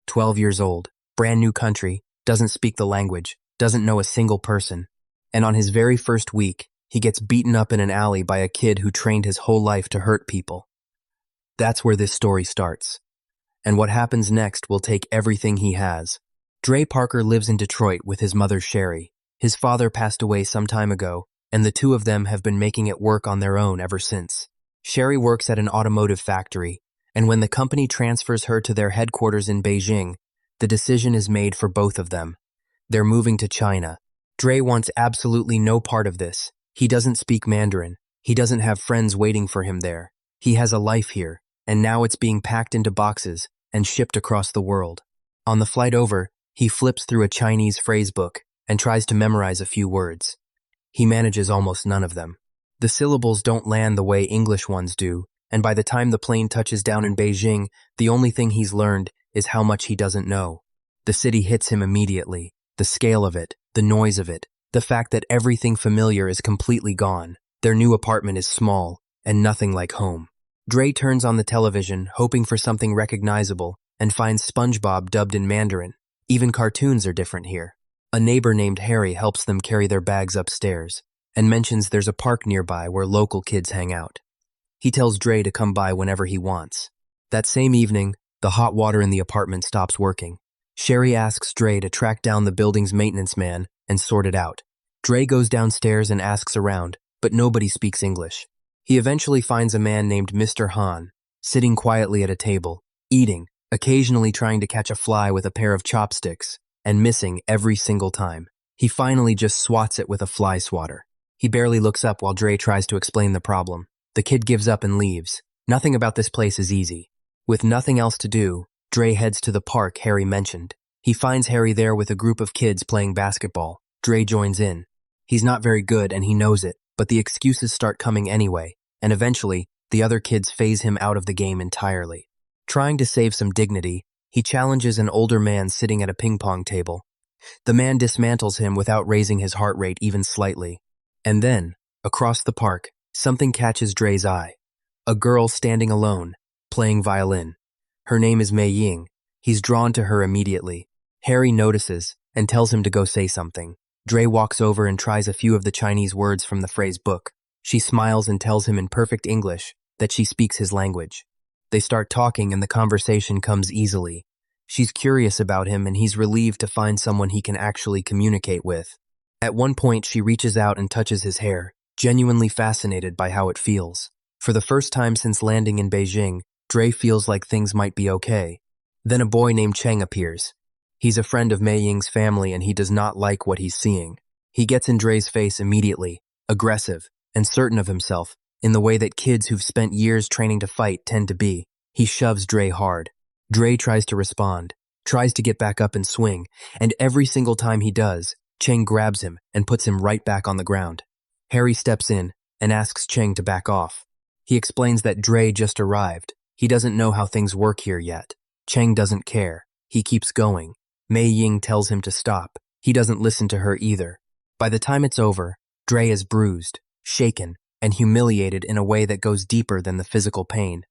12 years old, brand new country, doesn't speak the language, doesn't know a single person. And on his very first week, he gets beaten up in an alley by a kid who trained his whole life to hurt people. That's where this story starts. And what happens next will take everything he has. Dre Parker lives in Detroit with his mother Sherry. His father passed away some time ago, and the two of them have been making it work on their own ever since. Sherry works at an automotive factory, and when the company transfers her to their headquarters in Beijing, the decision is made for both of them. They're moving to China. Dre wants absolutely no part of this. He doesn't speak Mandarin. He doesn't have friends waiting for him there. He has a life here, and now it's being packed into boxes and shipped across the world. On the flight over, he flips through a Chinese phrase book and tries to memorize a few words. He manages almost none of them. The syllables don't land the way English ones do, and by the time the plane touches down in Beijing, the only thing he's learned is how much he doesn't know. The city hits him immediately. The scale of it, the noise of it, the fact that everything familiar is completely gone. Their new apartment is small and nothing like home. Dre turns on the television, hoping for something recognizable, and finds SpongeBob dubbed in Mandarin. Even cartoons are different here. A neighbor named Harry helps them carry their bags upstairs, and mentions there's a park nearby where local kids hang out. He tells Dre to come by whenever he wants. That same evening, the hot water in the apartment stops working. Sherry asks Dre to track down the building's maintenance man and sort it out. Dre goes downstairs and asks around, but nobody speaks English. He eventually finds a man named Mr. Han, sitting quietly at a table, eating, occasionally trying to catch a fly with a pair of chopsticks, and missing every single time. He finally just swats it with a fly swatter. He barely looks up while Dre tries to explain the problem. The kid gives up and leaves. Nothing about this place is easy. With nothing else to do, Dre heads to the park Harry mentioned. He finds Harry there with a group of kids playing basketball. Dre joins in. He's not very good and he knows it, but the excuses start coming anyway, and eventually, the other kids phase him out of the game entirely. Trying to save some dignity, he challenges an older man sitting at a ping pong table. The man dismantles him without raising his heart rate even slightly. And then, across the park, something catches Dre's eye. A girl standing alone, playing violin. Her name is Mei Ying. He's drawn to her immediately. Harry notices and tells him to go say something. Dre walks over and tries a few of the Chinese words from the phrase book. She smiles and tells him in perfect English that she speaks his language. They start talking and the conversation comes easily. She's curious about him and he's relieved to find someone he can actually communicate with. At one point, she reaches out and touches his hair, genuinely fascinated by how it feels. For the first time since landing in Beijing, Dre feels like things might be okay. Then a boy named Cheng appears. He's a friend of Mei Ying's family and he does not like what he's seeing. He gets in Dre's face immediately, aggressive, and certain of himself, in the way that kids who've spent years training to fight tend to be. He shoves Dre hard. Dre tries to respond, tries to get back up and swing, and every single time he does, Cheng grabs him and puts him right back on the ground. Harry steps in and asks Cheng to back off. He explains that Dre just arrived. He doesn't know how things work here yet. Cheng doesn't care. He keeps going. Mei Ying tells him to stop. He doesn't listen to her either. By the time it's over, Dre is bruised, shaken, and humiliated in a way that goes deeper than the physical pain.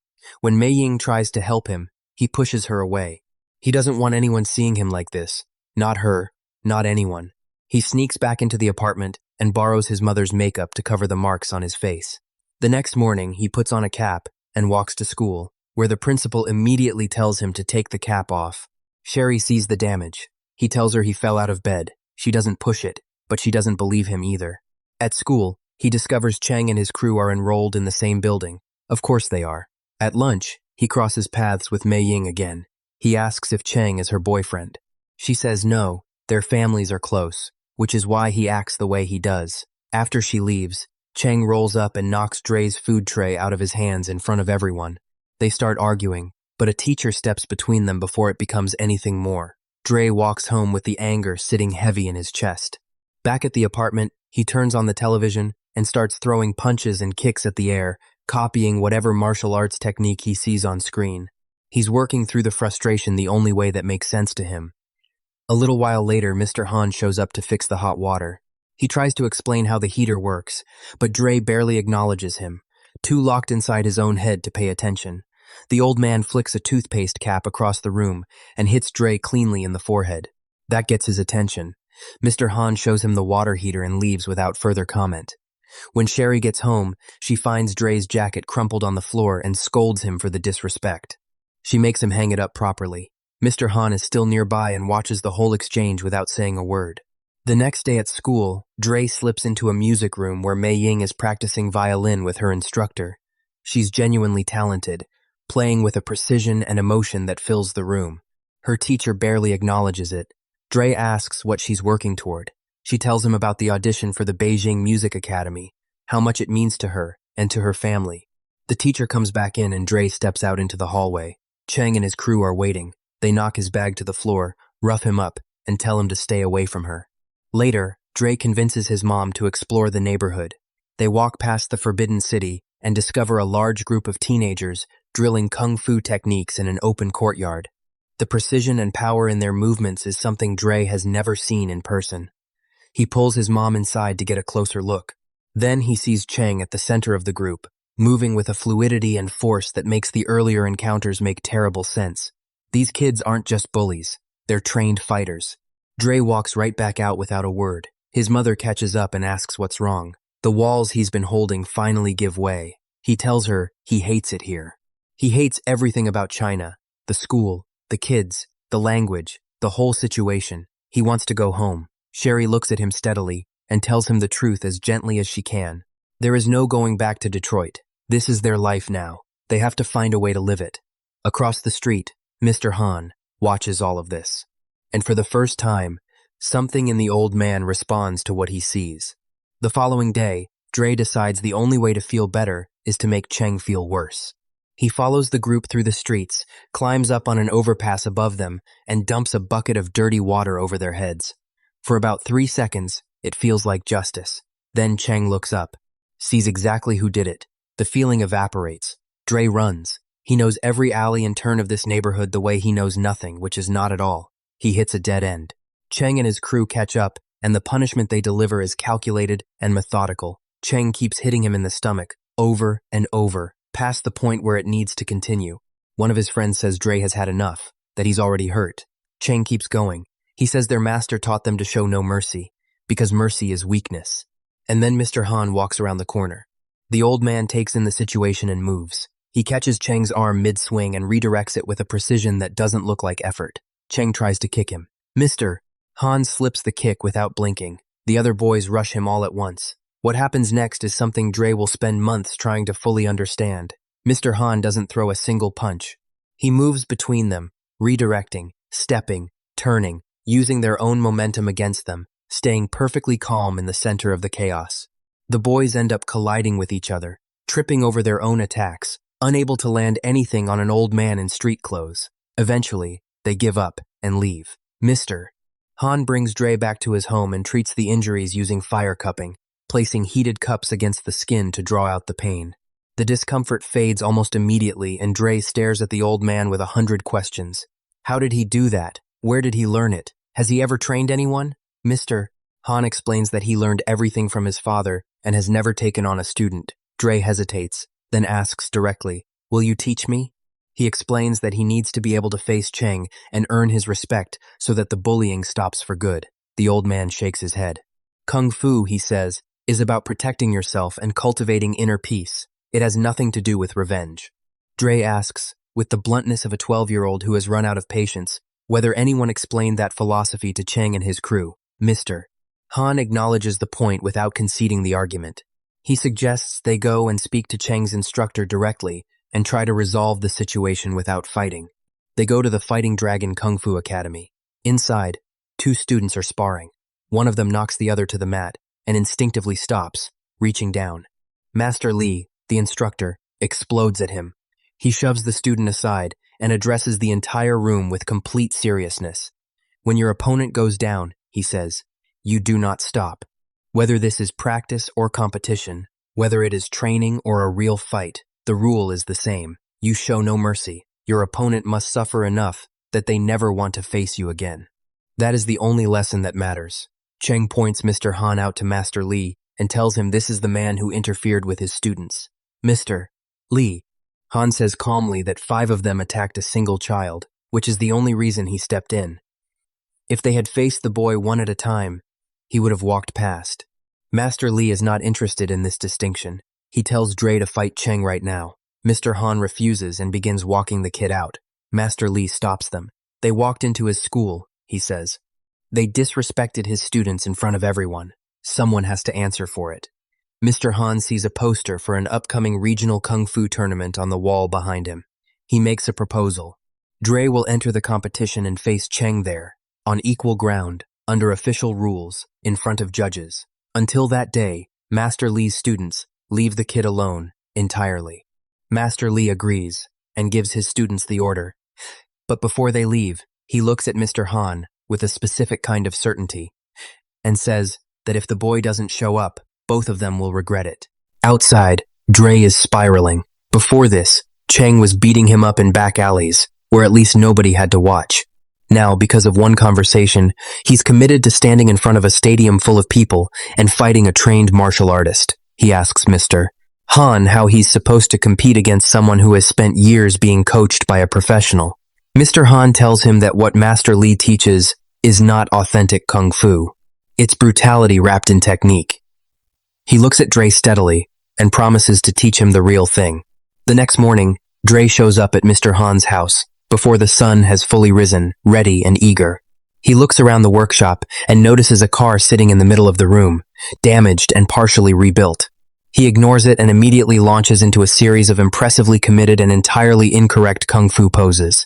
When Mei Ying tries to help him, he pushes her away. He doesn't want anyone seeing him like this. Not her, not anyone. He sneaks back into the apartment and borrows his mother's makeup to cover the marks on his face. The next morning, he puts on a cap and walks to school, where the principal immediately tells him to take the cap off. Sherry sees the damage. He tells her he fell out of bed. She doesn't push it, but she doesn't believe him either. At school, he discovers Cheng and his crew are enrolled in the same building. Of course they are. At lunch, he crosses paths with Mei Ying again. He asks if Cheng is her boyfriend. She says no, their families are close, which is why he acts the way he does. After she leaves, Cheng rolls up and knocks Dre's food tray out of his hands in front of everyone. They start arguing, but a teacher steps between them before it becomes anything more. Dre walks home with the anger sitting heavy in his chest. Back at the apartment, he turns on the television and starts throwing punches and kicks at the air, copying whatever martial arts technique he sees on screen. He's working through the frustration the only way that makes sense to him. A little while later, Mr. Han shows up to fix the hot water. He tries to explain how the heater works, but Dre barely acknowledges him, too locked inside his own head to pay attention. The old man flicks a toothpaste cap across the room and hits Dre cleanly in the forehead. That gets his attention. Mr. Han shows him the water heater and leaves without further comment. When Sherry gets home, she finds Dre's jacket crumpled on the floor and scolds him for the disrespect. She makes him hang it up properly. Mr. Han is still nearby and watches the whole exchange without saying a word. The next day at school, Dre slips into a music room where Mei Ying is practicing violin with her instructor. She's genuinely talented, playing with a precision and emotion that fills the room. Her teacher barely acknowledges it. Dre asks what she's working toward. She tells him about the audition for the Beijing Music Academy, how much it means to her and to her family. The teacher comes back in and Dre steps out into the hallway. Cheng and his crew are waiting. They knock his bag to the floor, rough him up, and tell him to stay away from her. Later, Dre convinces his mom to explore the neighborhood. They walk past the Forbidden City and discover a large group of teenagers drilling kung fu techniques in an open courtyard. The precision and power in their movements is something Dre has never seen in person. He pulls his mom inside to get a closer look. Then he sees Cheng at the center of the group, moving with a fluidity and force that makes the earlier encounters make terrible sense. These kids aren't just bullies, they're trained fighters. Dre walks right back out without a word. His mother catches up and asks what's wrong. The walls he's been holding finally give way. He tells her he hates it here. He hates everything about China, the school, the kids, the language, the whole situation. He wants to go home. Sherry looks at him steadily and tells him the truth as gently as she can. There is no going back to Detroit. This is their life now. They have to find a way to live it. Across the street, Mr. Han watches all of this. And for the first time, something in the old man responds to what he sees. The following day, Dre decides the only way to feel better is to make Cheng feel worse. He follows the group through the streets, climbs up on an overpass above them, and dumps a bucket of dirty water over their heads. For about 3 seconds, it feels like justice. Then Cheng looks up, sees exactly who did it. The feeling evaporates. Dre runs. He knows every alley and turn of this neighborhood the way he knows nothing, which is not at all. He hits a dead end. Cheng and his crew catch up, and the punishment they deliver is calculated and methodical. Cheng keeps hitting him in the stomach, over and over, past the point where it needs to continue. One of his friends says Dre has had enough, that he's already hurt. Cheng keeps going. He says their master taught them to show no mercy, because mercy is weakness. And then Mr. Han walks around the corner. The old man takes in the situation and moves. He catches Cheng's arm mid-swing and redirects it with a precision that doesn't look like effort. Cheng tries to kick him. Mr. Han slips the kick without blinking. The other boys rush him all at once. What happens next is something Dre will spend months trying to fully understand. Mr. Han doesn't throw a single punch. He moves between them, redirecting, stepping, turning, using their own momentum against them, staying perfectly calm in the center of the chaos. The boys end up colliding with each other, tripping over their own attacks, unable to land anything on an old man in street clothes. Eventually, they give up and leave. Mr. Han brings Dre back to his home and treats the injuries using fire cupping, placing heated cups against the skin to draw out the pain. The discomfort fades almost immediately and Dre stares at the old man with 100 questions. How did he do that? Where did he learn it? Has he ever trained anyone? Mr. Han explains that he learned everything from his father and has never taken on a student. Dre hesitates, then asks directly, "Will you teach me?" He explains that he needs to be able to face Cheng and earn his respect so that the bullying stops for good. The old man shakes his head. Kung Fu, he says, is about protecting yourself and cultivating inner peace. It has nothing to do with revenge. Dre asks, with the bluntness of a 12-year-old who has run out of patience, whether anyone explained that philosophy to Cheng and his crew. Mr. Han acknowledges the point without conceding the argument. He suggests they go and speak to Cheng's instructor directly and try to resolve the situation without fighting. They go to the Fighting Dragon Kung Fu Academy. Inside, 2 students are sparring. One of them knocks the other to the mat and instinctively stops, reaching down. Master Li, the instructor, explodes at him. He shoves the student aside and addresses the entire room with complete seriousness. When your opponent goes down, he says, you do not stop. Whether this is practice or competition, whether it is training or a real fight, the rule is the same. You show no mercy. Your opponent must suffer enough that they never want to face you again. That is the only lesson that matters. Cheng points Mr. Han out to Master Li and tells him this is the man who interfered with his students. Mr. Li, Han says calmly that 5 of them attacked a single child, which is the only reason he stepped in. If they had faced the boy one at a time, he would have walked past. Master Li is not interested in this distinction. He tells Dre to fight Cheng right now. Mr. Han refuses and begins walking the kid out. Master Li stops them. They walked into his school, he says. They disrespected his students in front of everyone. Someone has to answer for it. Mr. Han sees a poster for an upcoming regional kung fu tournament on the wall behind him. He makes a proposal. Dre will enter the competition and face Cheng there, on equal ground, under official rules, in front of judges. Until that day, Master Li's students leave the kid alone, entirely. Master Li agrees, and gives his students the order. But before they leave, he looks at Mr. Han with a specific kind of certainty, and says that if the boy doesn't show up, both of them will regret it. Outside, Dre is spiraling. Before this, Cheng was beating him up in back alleys, where at least nobody had to watch. Now, because of one conversation, he's committed to standing in front of a stadium full of people and fighting a trained martial artist. He asks Mr. Han how he's supposed to compete against someone who has spent years being coached by a professional. Mr. Han tells him that what Master Li teaches is not authentic kung fu. It's brutality wrapped in technique. He looks at Dre steadily and promises to teach him the real thing. The next morning, Dre shows up at Mr. Han's house before the sun has fully risen, ready and eager. He looks around the workshop and notices a car sitting in the middle of the room, damaged and partially rebuilt. He ignores it and immediately launches into a series of impressively committed and entirely incorrect kung fu poses.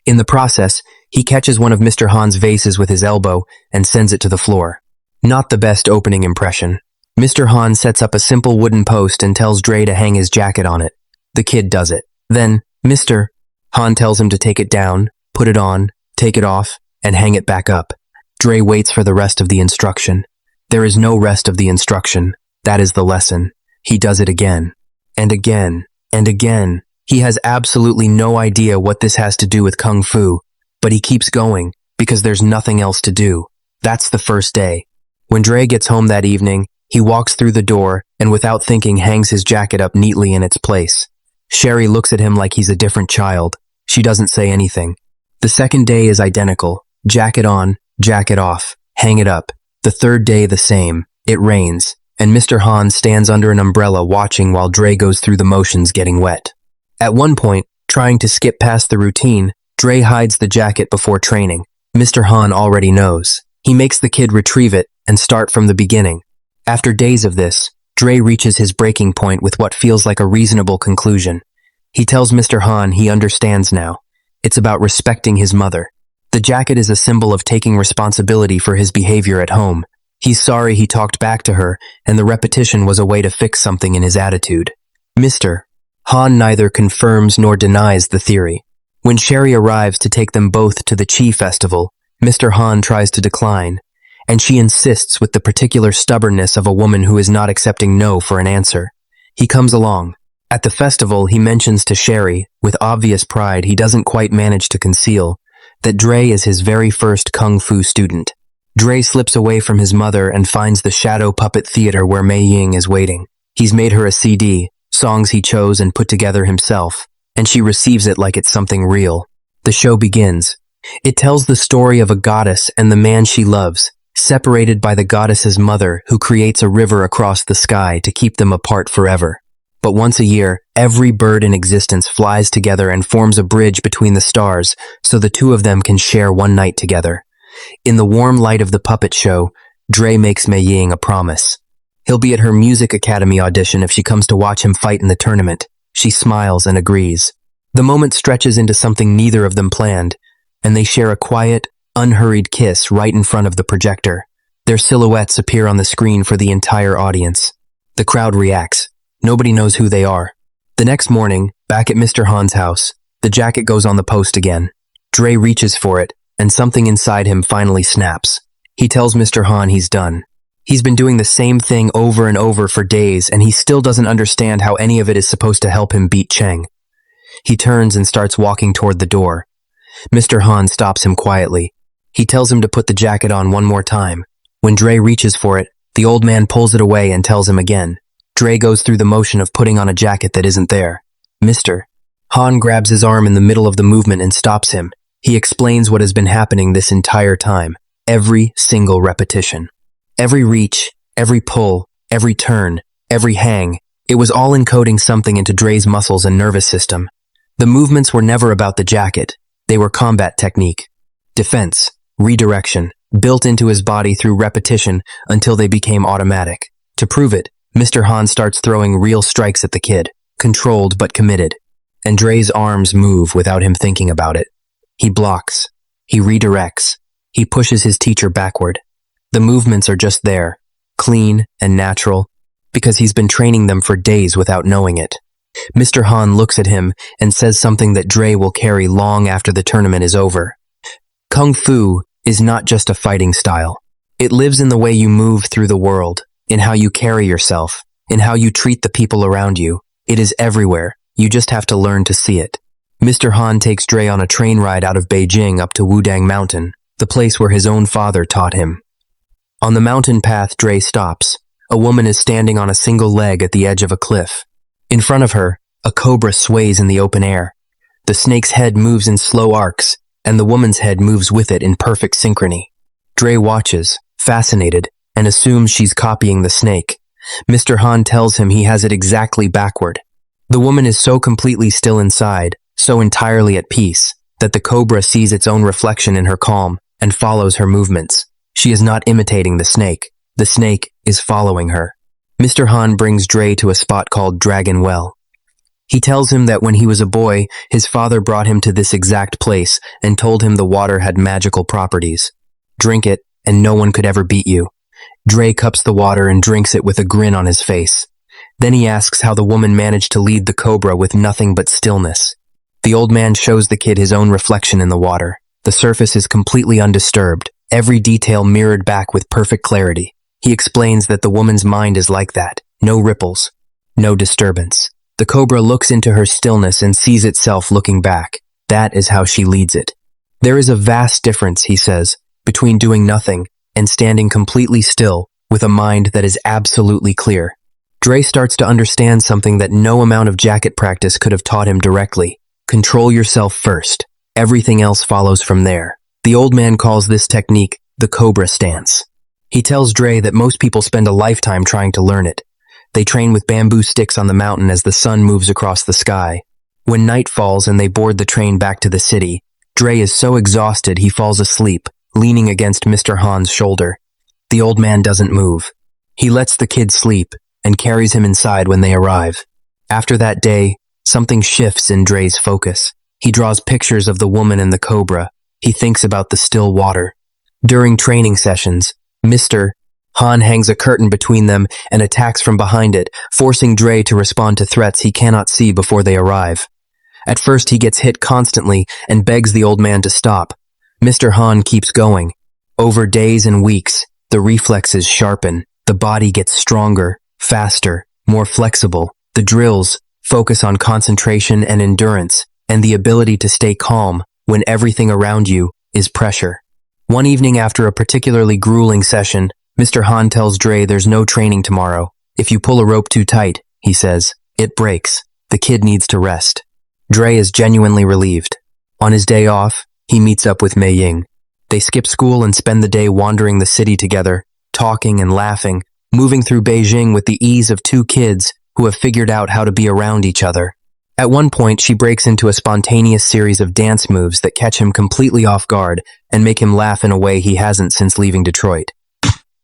In the process, he catches one of Mr. Han's vases with his elbow and sends it to the floor. Not the best opening impression. Mr. Han sets up a simple wooden post and tells Dre to hang his jacket on it. The kid does it. Then, Mr. Han tells him to take it down, put it on, take it off, and hang it back up. Dre waits for the rest of the instruction. There is no rest of the instruction. That is the lesson. He does it again, and again, and again. He has absolutely no idea what this has to do with kung fu, but he keeps going because there's nothing else to do. That's the first day. When Dre gets home that evening, he walks through the door and without thinking hangs his jacket up neatly in its place. Sherry looks at him like he's a different child. She doesn't say anything. The second day is identical. Jacket on, jacket off, hang it up. The third day the same. It rains, and Mr. Han stands under an umbrella watching while Dre goes through the motions getting wet. At one point, trying to skip past the routine, Dre hides the jacket before training. Mr. Han already knows. He makes the kid retrieve it and start from the beginning. After days of this, Dre reaches his breaking point with what feels like a reasonable conclusion. He tells Mr. Han he understands now. It's about respecting his mother. The jacket is a symbol of taking responsibility for his behavior at home. He's sorry he talked back to her, and the repetition was a way to fix something in his attitude. Mr. Han neither confirms nor denies the theory. When Sherry arrives to take them both to the Chi festival, Mr. Han tries to decline, and she insists with the particular stubbornness of a woman who is not accepting no for an answer. He comes along. At the festival, he mentions to Sherry, with obvious pride he doesn't quite manage to conceal, that Dre is his very first kung fu student. Dre slips away from his mother and finds the shadow puppet theater where Mei Ying is waiting. He's made her a CD, songs he chose and put together himself, and she receives it like it's something real. The show begins. It tells the story of a goddess and the man she loves, separated by the goddess's mother who creates a river across the sky to keep them apart forever. But once a year, every bird in existence flies together and forms a bridge between the stars so the two of them can share one night together. In the warm light of the puppet show, Dre makes Mei Ying a promise. He'll be at her music academy audition if she comes to watch him fight in the tournament. She smiles and agrees. The moment stretches into something neither of them planned, and they share a quiet, unhurried kiss right in front of the projector. Their silhouettes appear on the screen for the entire audience. The crowd reacts. Nobody knows who they are. The next morning, back at Mr. Han's house, the jacket goes on the post again. Dre reaches for it, and something inside him finally snaps. He tells Mr. Han he's done. He's been doing the same thing over and over for days, and he still doesn't understand how any of it is supposed to help him beat Cheng. He turns and starts walking toward the door. Mr. Han stops him quietly. He tells him to put the jacket on one more time. When Dre reaches for it, the old man pulls it away and tells him again. Dre goes through the motion of putting on a jacket that isn't there. Mr. Han grabs his arm in the middle of the movement and stops him. He explains what has been happening this entire time. Every single repetition. Every reach, every pull, every turn, every hang. It was all encoding something into Dre's muscles and nervous system. The movements were never about the jacket. They were combat technique. Defense, redirection, built into his body through repetition until they became automatic. To prove it, Mr. Han starts throwing real strikes at the kid, controlled but committed. And Dre's arms move without him thinking about it. He blocks. He redirects. He pushes his teacher backward. The movements are just there, clean and natural, because he's been training them for days without knowing it. Mr. Han looks at him and says something that Dre will carry long after the tournament is over. Kung Fu is not just a fighting style. It lives in the way you move through the world, in how you carry yourself, in how you treat the people around you. It is everywhere. You just have to learn to see it. Mr. Han takes Dre on a train ride out of Beijing up to Wudang Mountain, the place where his own father taught him. On the mountain path, Dre stops. A woman is standing on a single leg at the edge of a cliff. In front of her, a cobra sways in the open air. The snake's head moves in slow arcs, and the woman's head moves with it in perfect synchrony. Dre watches, fascinated, and assumes she's copying the snake. Mr. Han tells him he has it exactly backward. The woman is so completely still inside, so entirely at peace, that the cobra sees its own reflection in her calm and follows her movements. She is not imitating the snake. The snake is following her. Mr. Han brings Dre to a spot called Dragon Well. He tells him that when he was a boy, his father brought him to this exact place and told him the water had magical properties. Drink it, and no one could ever beat you. Dre cups the water and drinks it with a grin on his face. Then he asks how the woman managed to lead the cobra with nothing but stillness. The old man shows the kid his own reflection in the water. The surface is completely undisturbed, every detail mirrored back with perfect clarity. He explains that the woman's mind is like that. No ripples, no disturbance. The cobra looks into her stillness and sees itself looking back. That is how she leads it. There is a vast difference, he says, between doing nothing and standing completely still with a mind that is absolutely clear. Dre starts to understand something that no amount of jacket practice could have taught him directly. Control yourself first. Everything else follows from there. The old man calls this technique the cobra stance. He tells Dre that most people spend a lifetime trying to learn it. They train with bamboo sticks on the mountain as the sun moves across the sky. When night falls and they board the train back to the city, Dre is so exhausted he falls asleep, leaning against Mr. Han's shoulder. The old man doesn't move. He lets the kid sleep and carries him inside when they arrive. After that day, something shifts in Dre's focus. He draws pictures of the woman and the cobra. He thinks about the still water. During training sessions, Mr. Han hangs a curtain between them and attacks from behind it, forcing Dre to respond to threats he cannot see before they arrive. At first, he gets hit constantly and begs the old man to stop. Mr. Han keeps going. Over days and weeks, the reflexes sharpen. The body gets stronger, faster, more flexible. The drills focus on concentration and endurance, and the ability to stay calm when everything around you is pressure. One evening after a particularly grueling session, Mr. Han tells Dre there's no training tomorrow. If you pull a rope too tight, he says, it breaks. The kid needs to rest. Dre is genuinely relieved. On his day off, he meets up with Mei Ying. They skip school and spend the day wandering the city together, talking and laughing, moving through Beijing with the ease of two kids who have figured out how to be around each other. At one point, she breaks into a spontaneous series of dance moves that catch him completely off guard and make him laugh in a way he hasn't since leaving Detroit.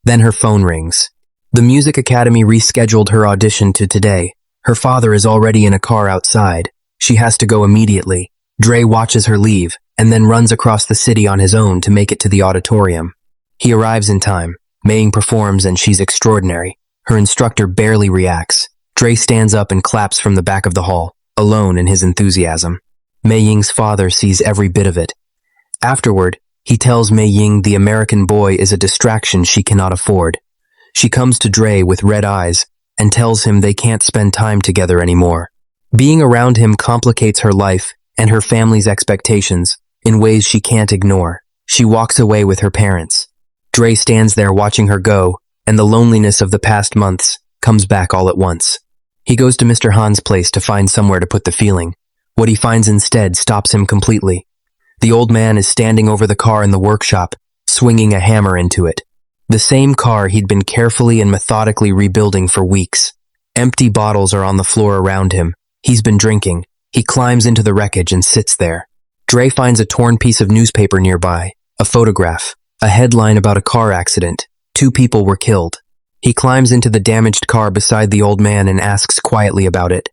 Then her phone rings. The Music Academy rescheduled her audition to today. Her father is already in a car outside. She has to go immediately. Dre watches her leave and then runs across the city on his own to make it to the auditorium. He arrives in time. Mei Ying performs and she's extraordinary. Her instructor barely reacts. Dre stands up and claps from the back of the hall, alone in his enthusiasm. Mei Ying's father sees every bit of it. Afterward, he tells Mei Ying the American boy is a distraction she cannot afford. She comes to Dre with red eyes and tells him they can't spend time together anymore. Being around him complicates her life and her family's expectations in ways she can't ignore. She walks away with her parents. Dre stands there watching her go, and the loneliness of the past months comes back all at once. He goes to Mr. Han's place to find somewhere to put the feeling. What he finds instead stops him completely. The old man is standing over the car in the workshop, swinging a hammer into it. The same car he'd been carefully and methodically rebuilding for weeks. Empty bottles are on the floor around him. He's been drinking. He climbs into the wreckage and sits there. Dre finds a torn piece of newspaper nearby, a photograph, a headline about a car accident. 2 people were killed. He climbs into the damaged car beside the old man and asks quietly about it.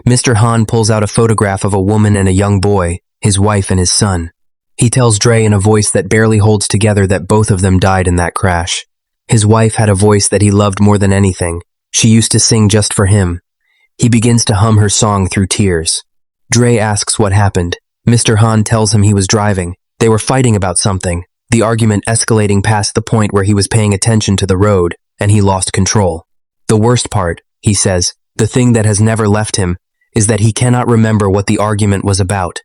Mr. Han pulls out a photograph of a woman and a young boy, his wife and his son. He tells Dre in a voice that barely holds together that both of them died in that crash. His wife had a voice that he loved more than anything. She used to sing just for him. He begins to hum her song through tears. Dre asks what happened. Mr. Han tells him he was driving. They were fighting about something, the argument escalating past the point where he was paying attention to the road, and he lost control. The worst part, he says, the thing that has never left him, is that he cannot remember what the argument was about.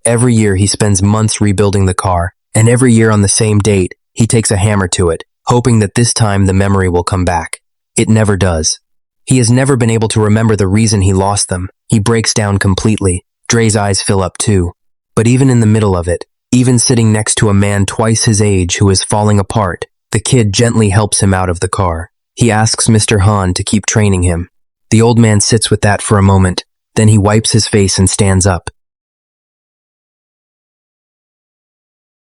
Every year he spends months rebuilding the car, and every year on the same date, he takes a hammer to it, hoping that this time the memory will come back. It never does. He has never been able to remember the reason he lost them. He breaks down completely. Dre's eyes fill up too. But even in the middle of it, even sitting next to a man twice his age who is falling apart, the kid gently helps him out of the car. He asks Mr. Han to keep training him. The old man sits with that for a moment, then he wipes his face and stands up.